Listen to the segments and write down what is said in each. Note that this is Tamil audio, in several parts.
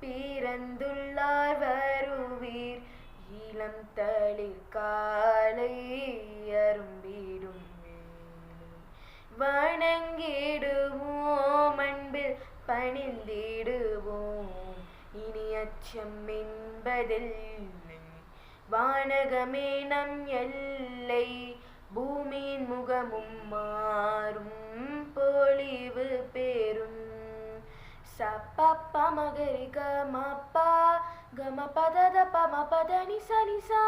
பிறந்துள்ளார் வருவீர் இளம் தளிர் காலை அரும்பிடும் வணங்கிடுவோம் அன்பில் பணிந்திடுவோம் இனி அச்சம் என்பதில்லை வானகமே நம் எல்லை பூமியின் முகமும் மாறும் பொலிவு பெறும் சப்பப்ப மகரி கமப்பா கமபதத பமபத நிச நிசா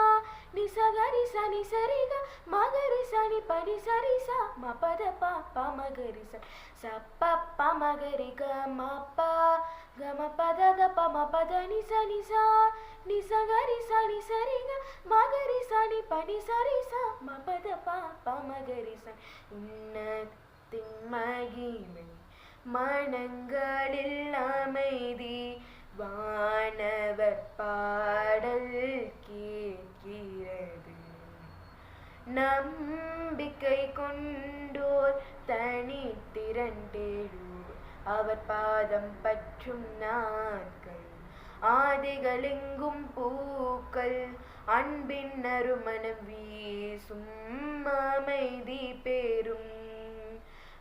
நிசகரி சனி சரிக மகரி சனி பனி சரிசா மபத ப மகரி சப்பப்ப மகரி கமப்பா கமபதத பமபத நிச நிசா நிசகரி சனி சரிக மகரி சனி பனி சரிசா மபத ப மகரி சனி உன்னத்தின் மகிமை மனங்களில் அமைதி வானவர் பாடல் கேட்கிறது நம்பிக்கை கொண்டோர் தனி திரண்டேழூர் அவர் பாதம் பற்றும் நாட்கள் ஆதிகளெங்கும் பூக்கள் அன்பின் நறுமணம் வீசும் அமைதி பெறும்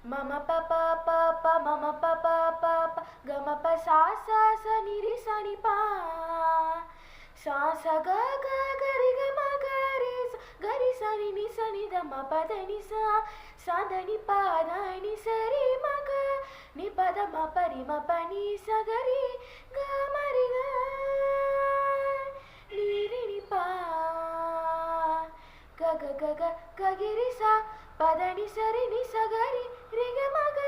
மம பப பப மம பப பப கம ப சா சா ச நிரி சனி பா சா ச க க கரி க ம கரி கரி சனி நி சனி த ம பத நி சா சா த நி பா த நி சரி ம க நி பத ம பரி ம ப நி ச கரி க ம ரி க நி ரி நி பா க க க க க கி ரி சா பத நி சரி நி ச கரி ரி க ம க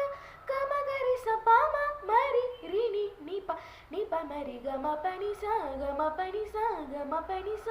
க ம கரி ச ப ம மரி ரி நி நி ப மரி க ம ப நி ச க ம ப நி ச க ம ப நி ச